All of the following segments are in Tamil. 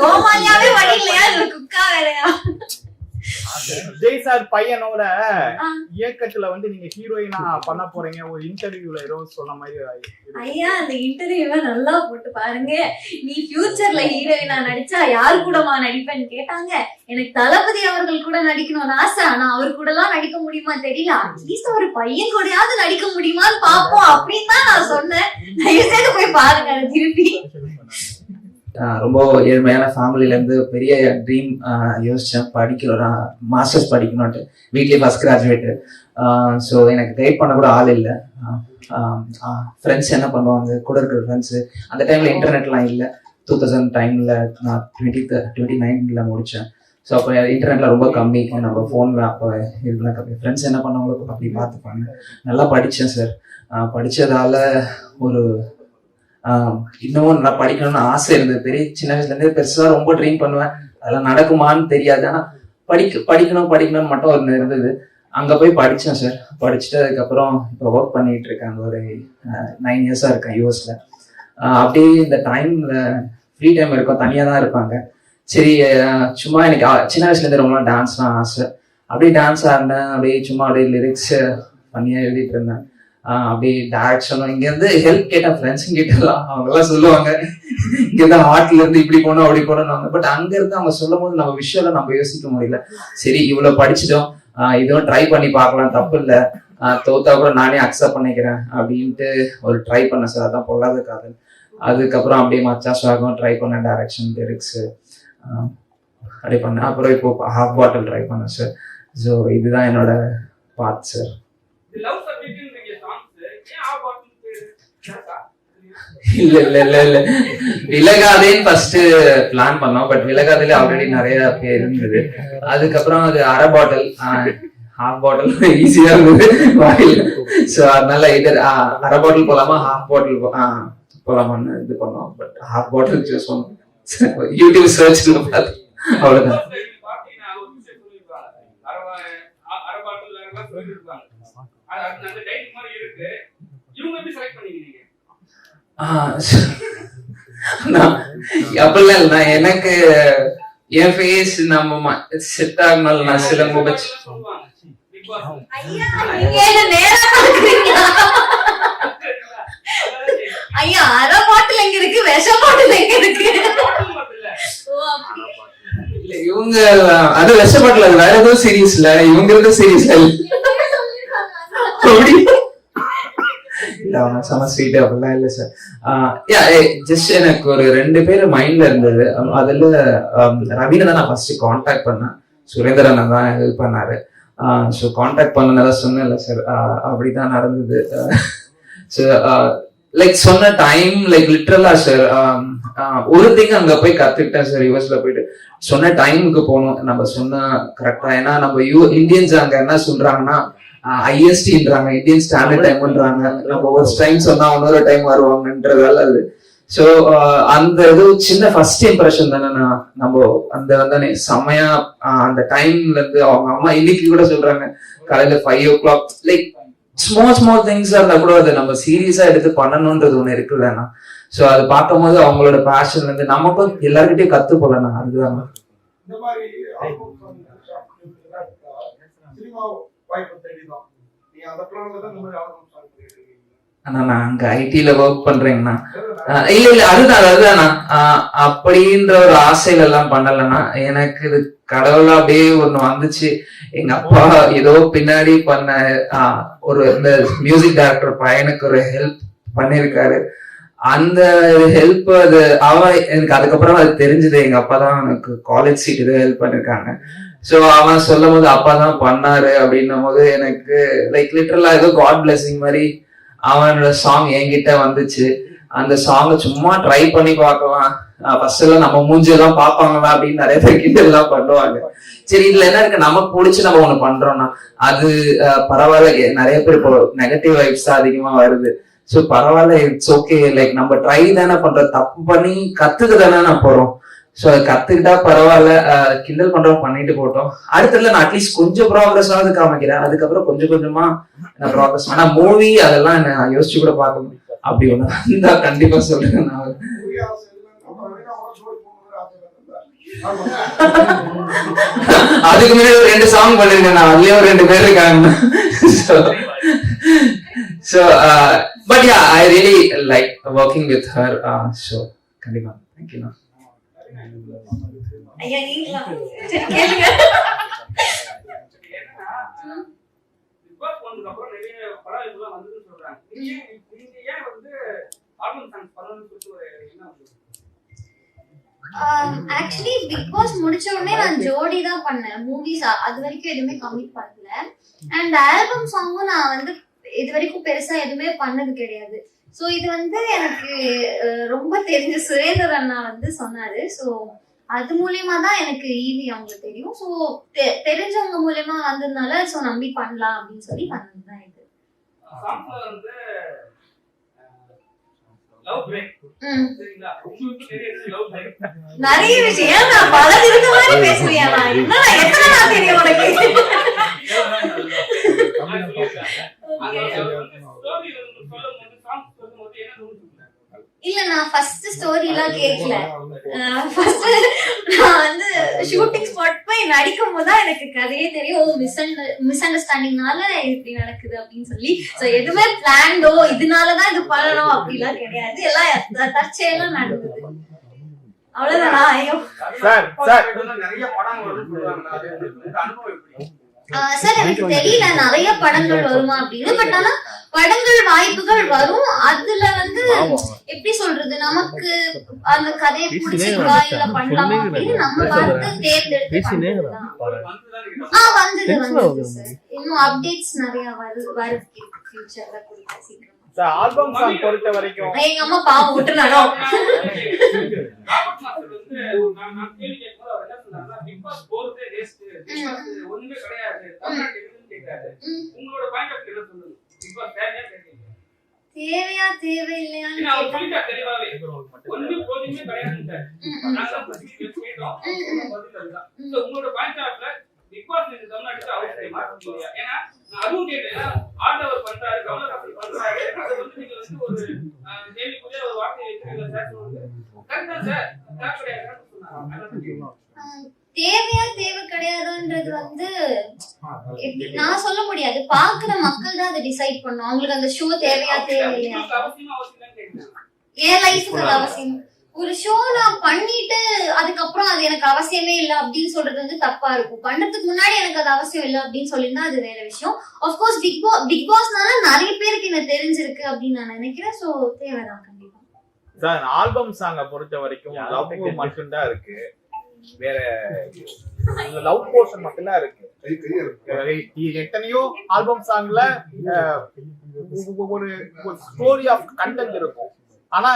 கோமாளியாவே வடிலையா குக்கா வேலையா? ஜெய் சார் பையனோட இயக்கத்துல வந்து நீங்க ஹீரோயினா பண்ண போறீங்க. ஒரு இன்டர்வியூல ஏதோ சொன்ன மாதிரி. ஐயா, அந்த இன்டர்வியூவை நல்லா போட்டு பாருங்க. நீ ஃபியூச்சர்ல ஹீரோயினா நடிச்சா யாரு கூடமா நடிப்பேன்னு கேட்டாங்க. எனக்கு தளபதி அவர்கள் கூட நடிக்கணும்னு ஆசை. ஆனா அவரு கூட எல்லாம் நடிக்க முடியுமா தெரியல. அட்லீஸ்ட் ஒரு பையன் கூடயாவது நடிக்க முடியுமான்னு பாப்போம் அப்படின்னு தான் நான் சொன்னேன். தயவுசெய்து போய் பாருங்க திருப்பி. ரொம்ப ஏழ்மையான ஃபேமிலில இருந்து பெரிய ட்ரீம் யோசிச்சேன். படிக்கணும், மாஸ்டர்ஸ் படிக்கணும்ட்டு. வீட்லயே ஃபர்ஸ்ட் கிராஜுவேட்டு. ஸோ எனக்கு கைட் பண்ண கூட ஆள் இல்லை. ஃப்ரெண்ட்ஸ் என்ன பண்ணுவாங்க, கூட இருக்கிற ஃப்ரெண்ட்ஸு. அந்த டைம்ல இன்டர்நெட்லாம் இல்லை. 2000 டைம்ல நான் 2019 முடித்தேன். ஸோ அப்போ இன்டர்நெட்ல ரொம்ப கம்மி. நம்ம ஃபோனில் அப்போ இதெல்லாம் கம்மி. ஃப்ரெண்ட்ஸ் என்ன பண்ணவங்களோ அப்படி பார்த்துப்பாங்க. நல்லா படித்தேன் சார். படித்ததால ஒரு இன்னமும் நல்லா படிக்கணும்னு ஆசை இருந்தது. சின்ன வயசுல இருந்தே பெருசா ரொம்ப ட்ரீம் பண்ணுவேன். அதெல்லாம் நடக்குமான்னு தெரியாது. ஆனா படிக்கணும்னு மட்டும் ஒரு இருந்தது. அங்க போய் படிச்சேன் சார். படிச்சுட்டு அதுக்கப்புறம் இப்போ ஒர்க் பண்ணிட்டு இருக்கேன். ஒரு 9 இயர்ஸா இருக்கேன் யூஎஸ்ல. அப்படியே இந்த டைம்ல ஃப்ரீ டைம் இருக்கும், தனியா தான் இருப்பாங்க. சரி, சும்மா எனக்கு சின்ன வயசுல இருந்து ரொம்ப டான்ஸ்லாம் ஆசை. அப்படியே டான்ஸ் ஆடினேன். அப்படியே சும்மா அப்படியே லிரிக்ஸ் பண்ணியா எழுதிட்டு இருந்தேன். அப்படியே டைரக்ஷனும் இங்க இருந்து ஹெல்ப் கேட்டேன். ஃப்ரெண்ட்ஸும் கேட்டலாம். அவங்க எல்லாம் சொல்லுவாங்க இங்கதான் ஆர்ட்ல இருந்து இப்படி போனோம் அப்படி போனோம். பட் அங்க இருந்து அவங்க சொல்லும் போது நம்ம விஷயம் நம்ம யோசிக்க முடியல. சரி, இவ்வளவு படிச்சுட்டோம், இதுவும் ட்ரை பண்ணி பார்க்கலாம், தப்பு இல்லை. தோத்தா கூட நானே அக்செப்ட் பண்ணிக்கிறேன் அப்படின்ட்டு ஒரு ட்ரை பண்ணேன் சார். அதான் பொல்லாத காதல். அதுக்கப்புறம் அப்படியே மச்சா சுவாகம் ட்ரை பண்ணேன். டைரக்ஷன், லிரிக்ஸ் அப்படி பண்ணேன். அப்புறம் இப்போ ஹாஃப் பாட்டில் ட்ரை பண்ணேன் சார். ஸோ இதுதான் என்னோட பாத் சார். இல்ல விலகாதேன்னு ஃபர்ஸ்ட் பிளான் பண்ணோம். பட் விலகாதேல ஆல்ரெடி நிறைய பேர் இருந்தது. அதுக்கப்புறம் அது அரை பாட்டில், ஹாஃப் பாட்டில் ஈஸியா இருந்தது வாயில். ஸோ அதனால இது அரை பாட்டில் போலாமா ஹாஃப் பாட்டில் போலாமான்னு இது பண்ணோம். பட் ஹாஃப் பாட்டில் சூஸ் பண்ணோம். யூடியூப் சர்ச் பார்த்து அவ்வளவுதான். அப்படிலாம் இல்ல. எனக்கு என் ஃபேஸ் நம்ம செட் ஆகனால நான் சில முகச்சு. ஐயா, அரை பாட்டில் எங்க இருக்கு, விஷ பாட்டில் எங்க இருக்கு? இவங்க அது விஷ பாட்டில், அது வேற ஏதோ சீரீஸ்ல, இவங்க இருந்த சீரீஸ்ல செம ஸ்வீட் அப்படிலாம் இல்ல சார். ஜஸ்ட் எனக்கு ஒரு 2 பேர் மைண்ட்ல இருந்தது. அதுல ரவீனை தான் நான் ஃபர்ஸ்ட் கான்டாக்ட் பண்ணேன். சுரேந்திரன் தான் ஹெல்ப் பண்ணாரு. ஸோ கான்டாக்ட் பண்ணதான் சொன்னேன்ல சார், அப்படிதான் நடந்தது. ஸோ லைக் சொன்ன டைம் லைக் லிட்டரலா சார் ஒரு திங் அங்க போய் கத்துக்கிட்டேன் சார். யூஎஸ்ல போயிட்டு சொன்ன டைமுக்கு போகணும், நம்ம சொன்ன கரெக்டா. ஏன்னா நம்ம இந்தியன்ஸ் அங்க என்ன சொல்றாங்கன்னா ஐஎஸ்டின்றாங்க, இந்தியன் ஸ்டாண்டர்ட் டைம்ன்றாங்க. நம்ம ஒரு டைம் சொன்னா இன்னொரு டைம் வருவாங்கன்றதால அது. ஸோ அந்த இது சின்ன ஃபர்ஸ்ட் இம்ப்ரெஷன் தானே. நம்ம அந்த வந்தானே செம்மையா அந்த டைம்ல இருந்து அவங்க அம்மா இன்னைக்கு கூட சொல்றாங்க காலையில 5 o'clock லைக் ஸ்மால் திங்ஸா இருந்தா கூட அதை நம்ம சீரியஸா எடுத்து பண்ணணும்ன்றது ஒண்ணு இருக்குல்லண்ணா. ஸோ அதை பார்க்கும் போது அவங்களோட பேஷன்ல இருந்து நமக்கும் எல்லார்கிட்டயும் கத்து போலண்ணா. அதுதான் ஆனா நான் அங்க ஐடில ஒர்க் பண்றேங்கண்ணா. இல்ல அதுதானா அப்படின்ற ஒரு ஆசையில எல்லாம் பண்ணலன்னா. எனக்கு இது கடவுளா அப்படியே ஒண்ணு வந்துச்சு. எங்க அப்பா ஏதோ பின்னாடி பண்ண ஒரு இந்த மியூசிக் டைரக்டர் பையனுக்கு ஒரு ஹெல்ப் பண்ணிருக்காரு. அந்த ஹெல்ப் அது எனக்கு அதுக்கப்புறம் அது தெரிஞ்சது. எங்க அப்பா தான் எனக்கு காலேஜ் சீட் ஏதோ ஹெல்ப் பண்ணிருக்காங்க. ஸோ அவன் சொல்லும் போது அப்பா தான் பண்ணாரு அப்படின்னும் போது எனக்கு லைக் லிட்டரலா ஏதோ காட் பிளெஸிங் மாதிரி அவனோட சாங் என்கிட்ட வந்துச்சு. அந்த சாங்கை சும்மா ட்ரை பண்ணி பார்க்கலாம். ஃபர்ஸ்ட் எல்லாம் நம்ம மூஞ்சியெல்லாம் பார்ப்பாங்களா அப்படின்னு நிறைய பேர் கிட்ட எல்லாம் பண்ணுவாங்க. சரி, இதுல என்ன இருக்கு, நமக்கு பிடிச்சி நம்ம ஒண்ணு பண்றோம்னா அது பரவாயில்ல. நிறைய பேர் இப்போ நெகட்டிவ் வைப்ஸ் தான் அதிகமா வருது. ஸோ பரவாயில்ல, இட்ஸ் ஓகே. லைக் நம்ம ட்ரை தானே பண்றோம், தப்பு பண்ணி கத்துக்கு தானே நான் போறோம். ஸோ அதை கத்துக்கிட்டா பரவாயில்ல, கிண்டல் பண்றோம், பண்ணிட்டு போட்டோம். அடுத்ததுல நான் அட்லீஸ்ட் கொஞ்சம் ப்ராக்ரஸ் ஆகுது காமிக்கிறேன். அதுக்கப்புறம் கொஞ்சம் கொஞ்சமா நான் ப்ராக்ரஸ். ஆனா மூவி அதெல்லாம் நான் யோசிச்சு கூட பார்க்கணும். அப்படி ஒண்ணு கண்டிப்பா சொல்றேன் நான். அதுக்கு முன்னாடி ஒரு 2 சாங் பண்ணிருக்கேன் நான், அதுலயே ஒரு 2 பேர் இருக்காங்க. So but yeah, I really like working with her. So கண்டிப்பா thank you. ஐயா நீங்களா சரி கேளுங்க. ஆக்சுவலி பிக் பாஸ் முடிச்ச உடனே நான் ஜோடி தான் பண்ணேன் மூவிஸ், அது வரைக்கும் எதுவுமே கமிட் பண்ணல. அண்ட் ஆல்பம் சாங்கும் நான் வந்து இது வரைக்கும் பெருசா எதுவுமே பண்ணது கிடையாது. ஸோ இது வந்து எனக்கு ரொம்ப தெரிஞ்ச சுரேந்தர் அண்ணா வந்து சொன்னாரு. ஸோ அது மூலியமா தான் எனக்கு ஈவி அவங்களுக்கு தெரியும். ஸோ தெரிஞ்சவங்க மூலியமா வந்ததுனால ஸோ நம்பி பண்ணலாம் அப்படின்னு சொல்லி பண்ணதுதான் இது. நிறைய விஷயம் நான் பலது இருக்க மாதிரி பேசுறியா? என்ன எத்தனை நாள் தெரியும் உனக்கு? இல்ல நான் ஃபர்ஸ்ட் ஸ்டோரி எல்லாம் கேட்கல. ஃபர்ஸ்ட் நான் வந்து ஷூட்டிங் ஸ்பாட் போய் நடிக்கும் போது தான் எனக்கு கதையே தெரியும். ஓ மிஸ் அண்டர்ஸ்டாண்டிங்னால இப்படி நடக்குது அப்படின்னு சொல்லி. சோ எதுவுமே பிளான்டோ இதனாலதான் இது பண்ணணும் அப்படிலாம் கிடையாது. எல்லாம் தற்செயலாம் நடந்தது. அவ்வளவுதானா? ஐயோ சார் சார் நிறைய படம் வரும்னு சொல்றாங்க. அது அனுபவம் எப்படி? சார் எனக்கு தெரியல நிறைய படங்கள் வருமா அப்படின்னு. பட் ஆனா படங்கள் வாய்ப்புகள் வரும். அதுல வந்து எப்படி சொல்றது, நமக்கு அந்த கதையை பிடிச்சிருக்கா இல்ல பண்ணலாமா அப்படின்னு நம்ம பார்த்து தேர்ந்தெடுத்து வந்தது சார். இன்னும் அப்டேட்ஸ் நிறைய வருது ஃபியூச்சர்ல கொடுக்க சீக்கிரம். சார் ஆல்பம் சாங் பொறுத்த வரைக்கும் எங்க அம்மா பாவம் விட்டுறாரோ. ஒண்ணுமே கிடையாது உங்களோட பாயிண்ட் ஆஃப் வியூ சொல்லுங்க. தேவையா தேவையில்லையான்னு தெளிவாவே ஒண்ணு ப்ரோஜனமே கிடையாது. உங்களோட பாயிண்ட் ஆஃப்ல பிக் பாஸ் இந்த தமிழ்நாட்டுக்கு அவசியமா இல்லையா? ஏன்னா அதுவும் கேட்டேன், ஆண்டவர் பண்றாரு, கமலஹாசன் பண்றாரு, அது வந்து நீங்க வந்து ஒரு கேள்விக்குரிய ஒரு வார்த்தையை வச்சு கரெக்டா சார் தேவையா தேவை கிடையாதுன்றது வந்து நான் சொல்ல முடியாது. பாக்குற மக்கள் தான் அதை டிசைட் பண்ணும். அவங்களுக்கு அந்த ஷோ தேவையா தேவையில்லையா. என் லைஃபுக்கு அது அவசியம். ஒரு ஷோ நான் பண்ணிட்டு அதுக்கப்புறம் அது எனக்கு அவசியமே இல்லை அப்படின்னு சொல்றது வந்து தப்பா இருக்கும். பண்றதுக்கு முன்னாடி எனக்கு அது அவசியம் இல்லை அப்படின்னு சொல்லியிருந்தா அது வேற விஷயம். ஆஃப்கோர்ஸ் பிக் பாஸ்னால நிறைய பேருக்கு என்ன தெரிஞ்சிருக்கு அப்படின்னு நான் நினைக்கிறேன். ஸோ தேவைதான் கண்டிப்பா. சார் ஆல்பம் சாங்கை பொறுத்த வரைக்கும் லவ் மட்டும்தான் இருக்கு, வேற லவ் போர்ஷன் மட்டும்தான் இருக்கு. எத்தனையோ ஆல்பம் சாங்ல ஒரு ஸ்டோரி ஆஃப் கண்டென்ட் இருக்கும். ஆனா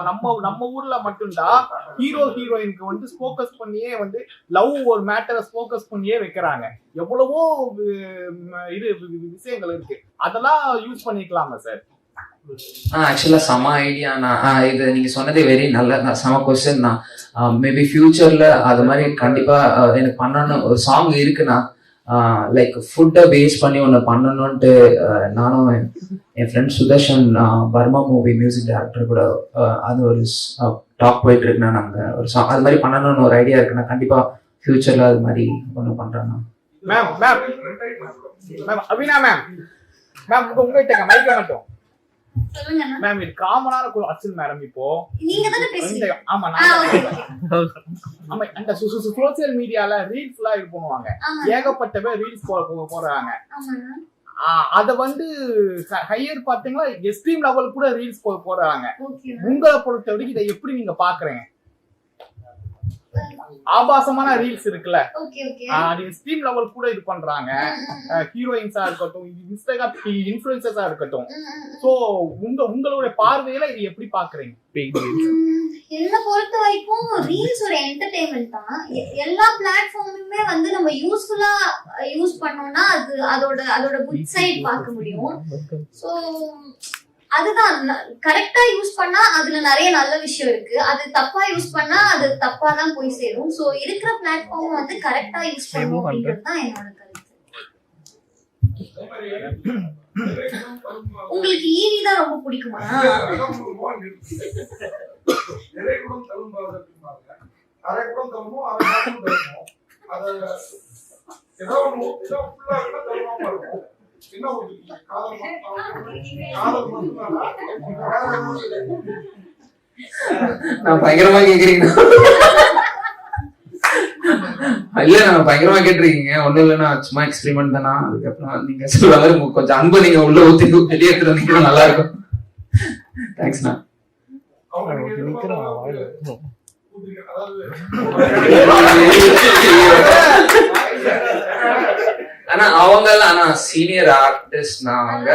நம்ம ஊர்ல மட்டும்தான் ஹீரோ ஹீரோயினுக்கு வந்து ஃபோக்கஸ் பண்ணியே வந்து லவ் ஒரு மேட்டரை ஃபோக்கஸ் பண்ணியே வைக்கிறாங்க. எவ்வளவோ இது விஷயங்கள் இருக்கு, அதெல்லாம் யூஸ் பண்ணிக்கலாமா சார்? ஆக்சுவலா செம ஐடியா. நான் இது நீங்க சொன்னதே வெரி நல்ல செம கொஸ்டின் தான். மேபி ஃபியூச்சர்ல அது மாதிரி கண்டிப்பா எனக்கு பண்ணணும் ஒரு சாங் இருக்குன்னா லைக் ஃபுட்டை பேஸ் பண்ணி ஒன்று பண்ணணும்ட்டு நானும் என் friend Sudarshan Burma movie music director கூட அது ஒரு டாக் போயிட்டு இருக்குன்னா நாங்கள் ஒரு சாங் அது மாதிரி பண்ணணும்னு ஒரு ஐடியா இருக்குன்னா கண்டிப்பா ஃபியூச்சர்ல அது மாதிரி ஒன்று பண்றேன்னா. Ma'am ma'am ma'am Abina ma'am ma'am உங்ககிட்ட மைக்க மட்டும் மேம். இது காமனான அச்சல் மேடம். இப்போ ஆமா அந்த சோசியல் மீடியால ரீல்ஸ் எல்லாம் இது பண்ணுவாங்க, ஏகப்பட்ட பேர் ரீல்ஸ் போடுறாங்க. அத வந்து ஹையர் பாத்தீங்களா எக்ஸ்ட்ரீம் லெவல் கூட ரீல்ஸ் போடுறாங்க. உங்களை பொறுத்த வரைக்கும் இதை எப்படி நீங்க பாக்குறீங்க? ஆபாசமான ரீல்ஸ் இருக்குல்ல, அது எக்ஸ்ட்ரீம் லெவல் கூட இது பண்றாங்க. ஹீரோயின்ஸா இருக்கட்டும், இன்ஸ்டாகிராம் இன்ஃப்ளூயன்சர்ஸா இருக்கட்டும். சோ உங்களுடைய பார்வையில இது எப்படி பாக்குறீங்க? என்ன பொறுத்த வரைக்கும் ரீல்ஸ் ஒரு என்டர்டெயின்மெண்ட் தான். எல்லா பிளாட்ஃபார்முமே வந்து நம்ம யூஸ்ஃபுல்லா யூஸ் பண்ணோம்னா அதோட குட் சைட் பார்க்க முடியும். சோ அதுதான் கரெக்டா யூஸ் பண்ணா அதுல நிறைய நல்ல விஷயம் இருக்கு. அது தப்பா யூஸ் பண்ணா அது தப்பா தான் போய் சேரும். சோ இருக்கிற பிளாட்ஃபார்ம் வந்து கரெக்டா யூஸ் பண்ணணும் அப்படின்றது தான் என்னோட கருத்து. உங்களுக்கு ஈவி தான் ரொம்ப பிடிக்குமா? நான் பயங்கரமா கேக்குறீங்க. இல்ல நான் பயங்கரமா கேட்டிருக்கீங்க. ஒண்ணும் இல்லைன்னா சும்மா எக்ஸ்பெரிமெண்ட் தானா. அதுக்கப்புறம் நீங்க சொல்ற மாதிரி கொஞ்சம் அன்பு நீங்க உள்ள ஊத்தி வெளியேற்றுறீங்க, நல்லா இருக்கும். தேங்க்ஸ்ண்ணா. ஆனா அவங்க எல்லாம் ஆனா சீனியர் ஆர்டிஸ்ட் நாங்க.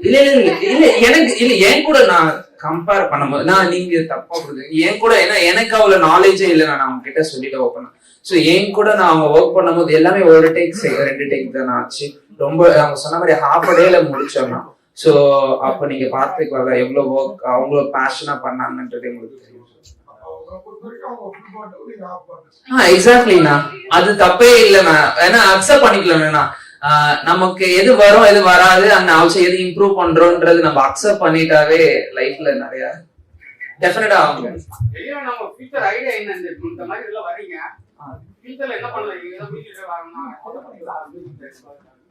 இல்ல இல்ல இல்ல எனக்கு இல்ல என் கூட நான் கம்பேர் பண்ணும்போது நான் நீங்க தப்பா கொடுக்குறீங்க. என் கூட ஏன்னா எனக்கு அவ்வளவு நாலேஜே இல்லை. நான் அவங்க கிட்ட சொல்லிட்டு ஓப்பன். ஸோ என் கூட நான் அவங்க ஒர்க் பண்ணும்போது எல்லாமே ஒரு டேக் 2 டேக் தான் ஆச்சு. ரொம்ப அவங்க சொன்ன மாதிரி ஹாஃப் அ டேல முடிச்சோம்னா. ஸோ அப்ப நீங்க பார்த்துக்கலாம் எவ்வளவு ஒர்க் அவங்க பேஷனா பண்ணாங்கன்றது உங்களுக்கு தெரியும். எக்ஸாக்ட்லிண்ணா, அது தப்பே இல்லைண்ணா. ஏன்னா அக்செப்ட் பண்ணிக்கலண்ணா. நமக்கு எது வரும் எது வராது அந்த அவசியம் எது இம்ப்ரூவ் பண்றோம்ன்றது நம்ம அக்செப்ட் பண்ணிட்டாவே லைஃப்ல நிறைய டெஃபினட்டா ஆகுங்க. நம்ம ஃபியூச்சர் ஐடியா என்ன இந்த மாதிரி எல்லாம் வரீங்க, ஃபியூச்சர்ல என்ன பண்ணலாம்?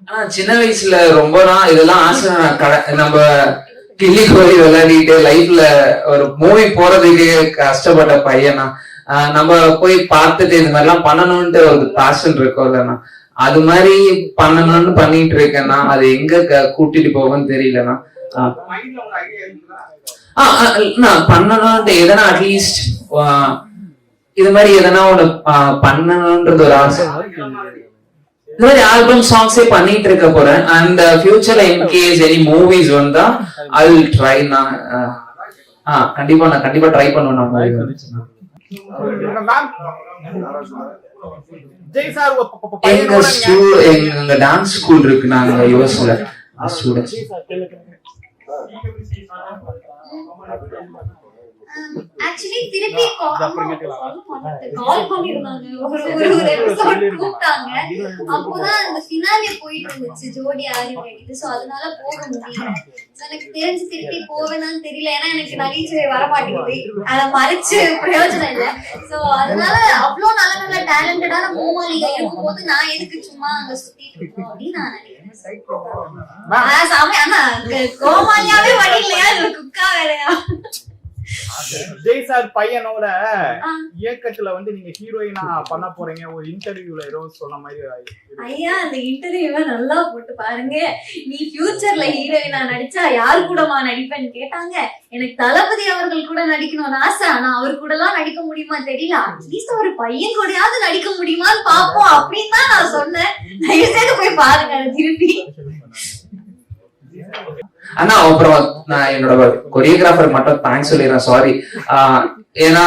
ஆனா சின்ன வயசுல ரொம்ப தான் இதெல்லாம் ஆசை. நம்ம கிள்ளி கோரி விளையாடிட்டு லைஃப்ல ஒரு மூவி போறதுக்கு கஷ்டப்பட்ட பையனா. நம்ம போய் பார்த்துட்டு இது மாதிரி எல்லாம் பண்ணணும்ட்டு ஒரு பேஷன் இருக்கும் இல்லைன்னா, அது மாதிரி பண்ணணும்னு பண்ணிட்டு இருக்கேன்னா அது எங்க கூட்டிட்டு போகும்னு தெரியலண்ணா. பண்ணணும்ட்டு எதனா அட்லீஸ்ட் இது மாதிரி எதனா ஒண்ணு பண்ணணும்ன்றது ஒரு ஆசை. இது மாதிரி ஆல்பம் சாங்ஸே பண்ணிட்டு இருக்க போறேன். அண்ட் ஃபியூச்சர்ல இன்கேஸ் எனி மூவிஸ் வந்தா ஐ வில் ட்ரை. நான் கண்டிப்பா ட்ரை பண்ணுவேன். எங்க டான்ஸ் ஸ்கூல் இருக்கு, நாங்க யுஎஸ்ல ஸ்டூடெண்ட்ஸ். ஆக்சுவலி திருப்பி கால் பண்ணிருந்தாங்க. ஒரு எபிசோட் கூப்பிட்டாங்க. அப்போதான் அந்த ஃபினாலே போயிட்டு இருந்துச்சு ஜோடி ஆரிவேடிது. சோ அதனால போக முடியல. எனக்கு தெரிஞ்சு திருப்பி போவேனான்னு தெரியல. ஏன்னா எனக்கு நகைச்சுவை வர மாட்டேங்குது. அதை மறைச்சு பிரயோஜனம் இல்லை. சோ அதனால அவ்வளவு நல்ல நல்ல டேலண்டடான மூமாலிகா இருக்கும் போது நான் எதுக்கு சும்மா அங்க சுத்திட்டு இருக்கோம் அப்படின்னு நான் நினைக்கிறேன். ஆனா கோமாலியாவே வழி இல்லையா, குக்கா வேலையா? ஜெய் சார் பையனோட இயக்கத்துல நீங்க ஹீரோயினா பண்ண போறீங்க. ஒரு இன்டர்வியூல ஏதோ சொன்ன மாதிரி. ஐயா அந்த இன்டர்வியூவை நல்லா போட்டு பாருங்க. நீ ஃபியூச்சர்ல ஹீரோயினா நடிச்சா யாரு கூடமா நடிப்பேன்னு கேட்டாங்க. எனக்கு தளபதி அவர்கள் கூட நடிக்கணும்னு ஆசை. ஆனா அவர் கூட எல்லாம் நடிக்க முடியுமா தெரியல. அட்லீஸ்ட் ஒரு பையன் கூடயாவது நடிக்க முடியுமான்னு பாப்போம் அப்படின்னு தான் நான் சொன்னேன். தயவுசெய்து போய் பாருங்க திருப்பி. ஆனா அப்புறம் நான் என்னோட கொரியோகிராஃபர் மட்டும் தேங்க்ஸ் சொல்லிடுறேன். சாரி. ஏன்னா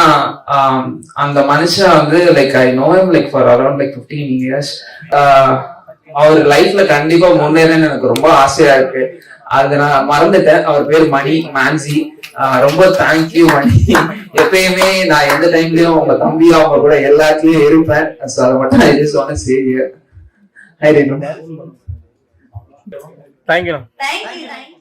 அந்த மனுஷன் like I know him like for around like 15 years. அவர் லைஃப்ல கண்டிப்பா முன்னேறன்னு எனக்கு ரொம்ப ஆசையா இருக்கு. அது நான் மறந்துட்டேன். அவர் பேர் மணி மான்சி. ரொம்ப தேங்க்யூ மணி. எப்பயுமே நான் எந்த டைம்லயும் உங்க தம்பி அவங்க கூட எல்லாத்துலயும் இருப்பேன். அதை மட்டும் I just want to say here. I don't know. Thank you. Thank you.